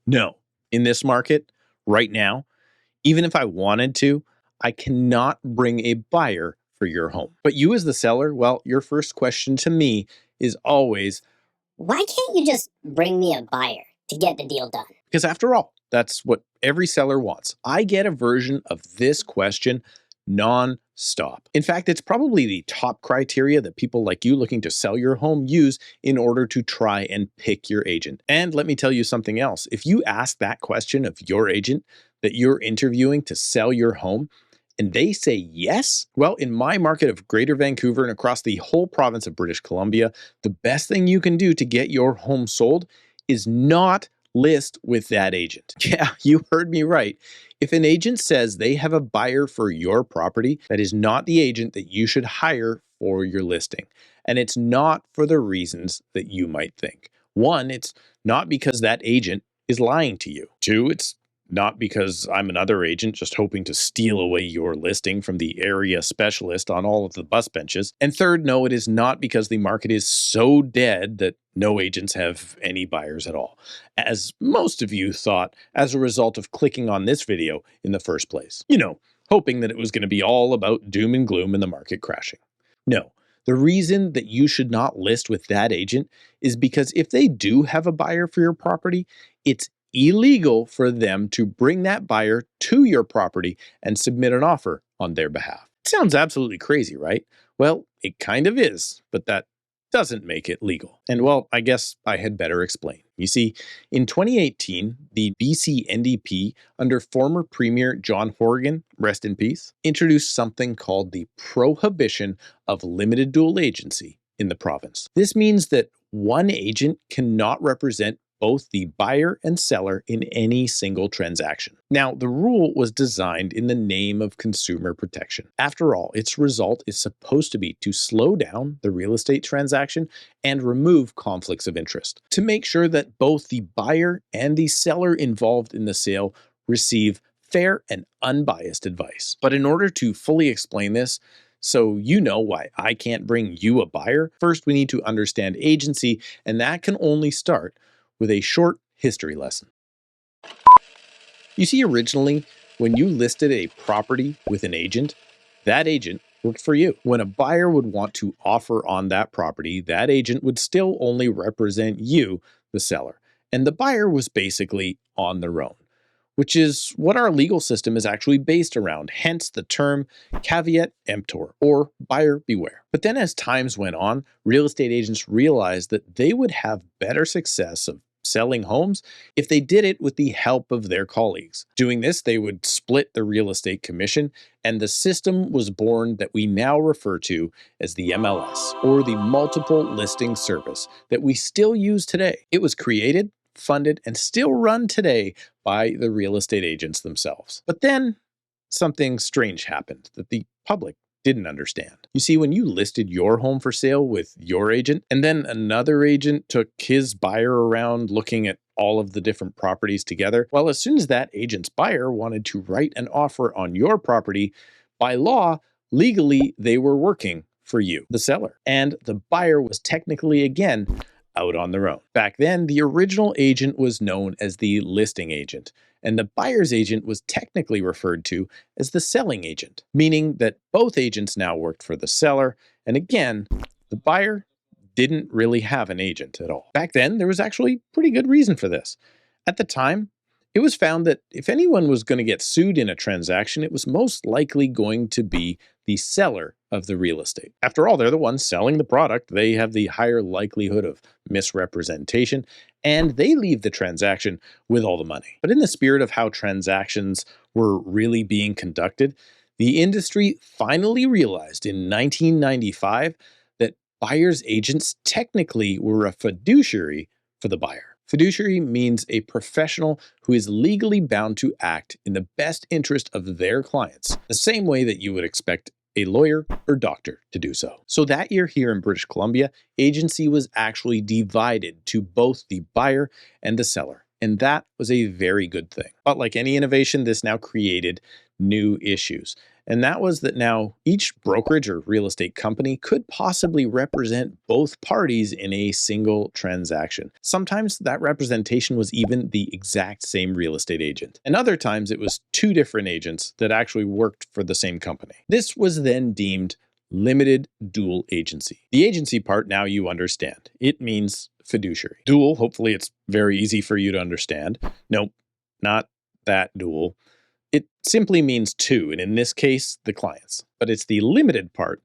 No. In this market, right now, even if I wanted to, I cannot bring a buyer for your home. But you as the seller, well, your first question to me is always, why can't you just bring me a buyer to get the deal done? because after all, that's what every seller wants. I get a version of this question non-stop. In fact, it's probably the top criteria that people like you looking to sell your home use in order to try and pick your agent. And let me tell you something else. If you ask that question of your agent that you're interviewing to sell your home, and they say yes, well, in my market of Greater Vancouver and across the whole province of British Columbia, the best thing you can do to get your home sold is not list with that agent. Yeah, you heard me right. If an agent says they have a buyer for your property, that is not the agent that you should hire for your listing. And it's not for the reasons that you might think. One, it's not because that agent is lying to you. Two, it's not because I'm another agent just hoping to steal away your listing from the area specialist on all of the bus benches. And third, no, it is not because the market is so dead that no agents have any buyers at all, as most of you thought as a result of clicking on this video in the first place. You know, hoping that it was going to be all about doom and gloom and the market crashing. No. The reason that you should not list with that agent is because if they do have a buyer for your property, it's illegal for them to bring that buyer to your property and submit an offer on their behalf. It sounds absolutely crazy, right? Well, it kind of is, but that doesn't make it legal. And well, I guess I had better explain. You see, in 2018, the BC NDP, under former Premier John Horgan, rest in peace, introduced something called the Prohibition of Limited Dual Agency in the province. This means that one agent cannot represent both the buyer and seller in any single transaction. Now, the rule was designed in the name of consumer protection. After all, its result is supposed to be to slow down the real estate transaction and remove conflicts of interest, to make sure that both the buyer and the seller involved in the sale receive fair and unbiased advice. But in order to fully explain this, so you know why I can't bring you a buyer, first we need to understand agency, and that can only start with a short history lesson. You see, originally, when you listed a property with an agent, that agent worked for you. When a buyer would want to offer on that property, that agent would still only represent you, the seller, and the buyer was basically on their own, which is what our legal system is actually based around, hence the term caveat emptor, or buyer beware. But then as times went on, real estate agents realized that they would have better success of selling homes if they did it with the help of their colleagues. Doing this, they would split the real estate commission, and the system was born that we now refer to as the MLS, or the Multiple Listing Service, that we still use today. It was created, funded, and still run today by the real estate agents themselves. But then something strange happened that the public didn't understand. You see, when you listed your home for sale with your agent, and then another agent took his buyer around looking at all of the different properties together, well, as soon as that agent's buyer wanted to write an offer on your property, by law, legally, they were working for you, the seller. And the buyer was technically, again, out on their own. Back then, the original agent was known as the listing agent, and the buyer's agent was technically referred to as the selling agent, meaning that both agents now worked for the seller, and again, the buyer didn't really have an agent at all. Back then, there was actually pretty good reason for this. At the time, it was found that if anyone was going to get sued in a transaction, it was most likely going to be the seller of the real estate. After all, they're the ones selling the product. They have the higher likelihood of misrepresentation, and they leave the transaction with all the money. But in the spirit of how transactions were really being conducted, the industry finally realized in 1995 that buyer's agents technically were a fiduciary for the buyer. Fiduciary means a professional who is legally bound to act in the best interest of their clients, the same way that you would expect a lawyer or doctor to do so. So that year here in British Columbia, agency was actually divided to both the buyer and the seller, and that was a very good thing. But like any innovation, this now created new issues. And that was that now each brokerage or real estate company could possibly represent both parties in a single transaction. Sometimes that representation was even the exact same real estate agent. And other times it was two different agents that actually worked for the same company. This was then deemed limited dual agency. The agency part, now you understand. It means fiduciary. Dual, hopefully it's very easy for you to understand. Nope, not that dual. It simply means two, and in this case, the clients. But it's the limited part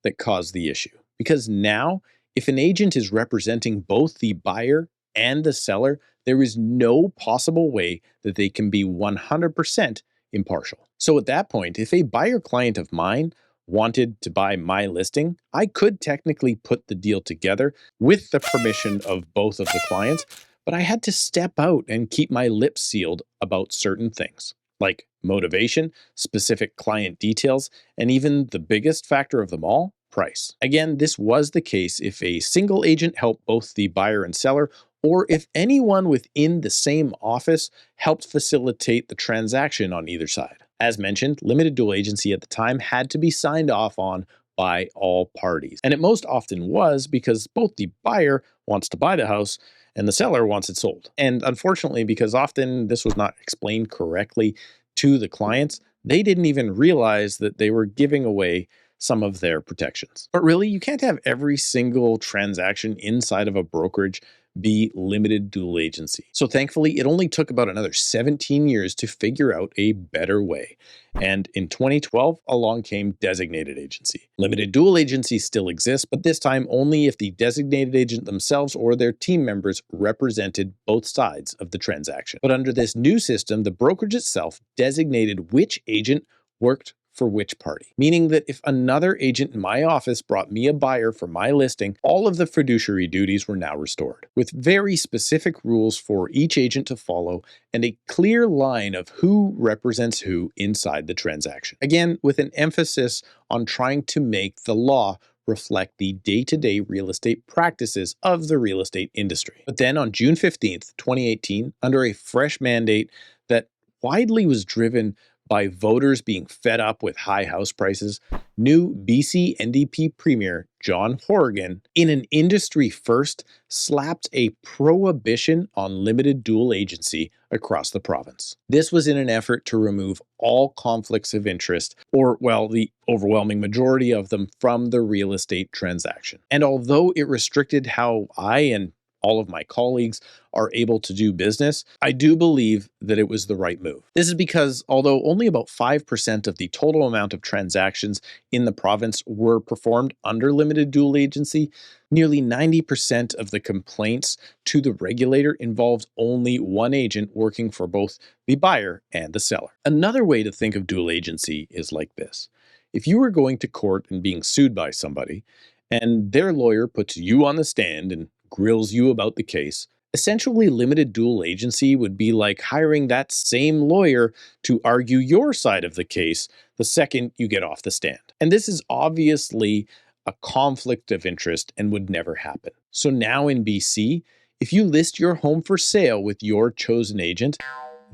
that caused the issue. Because now, if an agent is representing both the buyer and the seller, there is no possible way that they can be 100% impartial. So at that point, if a buyer client of mine wanted to buy my listing, I could technically put the deal together with the permission of both of the clients, but I had to step out and keep my lips sealed about certain things, like motivation, specific client details, and even the biggest factor of them all, price. Again, this was the case if a single agent helped both the buyer and seller, or if anyone within the same office helped facilitate the transaction on either side. As mentioned, limited dual agency at the time had to be signed off on by all parties. And it most often was because both the buyer wants to buy the house and the seller wants it sold. And unfortunately, because often this was not explained correctly to the clients, they didn't even realize that they were giving away some of their protections. But really, you can't have every single transaction inside of a brokerage be limited dual agency. So thankfully, it only took about another 17 years to figure out a better way. And in 2012, along came designated agency. Limited dual agency still exists, but this time only if the designated agent themselves or their team members represented both sides of the transaction. But under this new system, the brokerage itself designated which agent worked for which party, meaning that if another agent in my office brought me a buyer for my listing, all of the fiduciary duties were now restored, with very specific rules for each agent to follow and a clear line of who represents who inside the transaction. Again, with an emphasis on trying to make the law reflect the day-to-day real estate practices of the real estate industry. But then on June 15th, 2018, under a fresh mandate that widely was driven by voters being fed up with high house prices, new BC NDP Premier John Horgan, in an industry first, slapped a prohibition on limited dual agency across the province. This was in an effort to remove all conflicts of interest, or, well, the overwhelming majority of them, from the real estate transaction. And although it restricted how I and all of my colleagues are able to do business, I do believe that it was the right move. This is because although only about 5% of the total amount of transactions in the province were performed under limited dual agency, nearly 90% of the complaints to the regulator involved only one agent working for both the buyer and the seller. Another way to think of dual agency is like this. If you were going to court and being sued by somebody, and their lawyer puts you on the stand and grills you about the case, essentially limited dual agency would be like hiring that same lawyer to argue your side of the case the second you get off the stand. And this is obviously a conflict of interest and would never happen. So now in BC, if you list your home for sale with your chosen agent,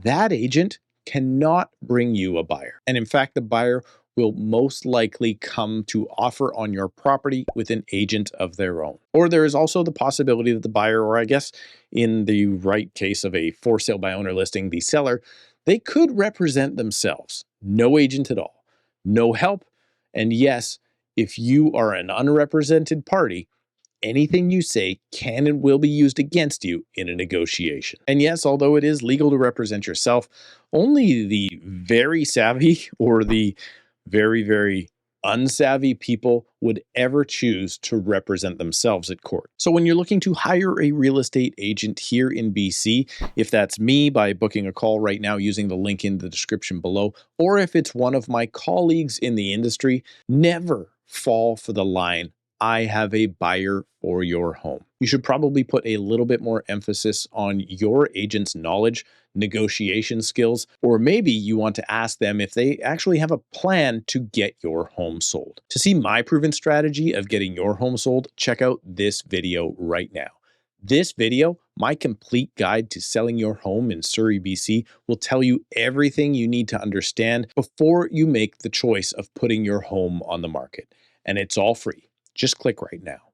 that agent cannot bring you a buyer. And in fact, the buyer will most likely come to offer on your property with an agent of their own. Or there is also the possibility that the buyer, or I guess in the right case of a for sale by owner listing, the seller, they could represent themselves. No agent at all, no help. And yes, if you are an unrepresented party, anything you say can and will be used against you in a negotiation. And yes, although it is legal to represent yourself, only the very savvy or the very, very unsavvy people would ever choose to represent themselves at court. So when you're looking to hire a real estate agent here in BC, if that's me by booking a call right now using the link in the description below, or if it's one of my colleagues in the industry, never fall for the line, I have a buyer for your home. You should probably put a little bit more emphasis on your agent's knowledge, negotiation skills, or maybe you want to ask them if they actually have a plan to get your home sold. To see my proven strategy of getting your home sold, check out this video right now. This video My complete guide to selling your home in Surrey, BC will tell you everything you need to understand before you make the choice of putting your home on the market. And it's all free. Just click right now.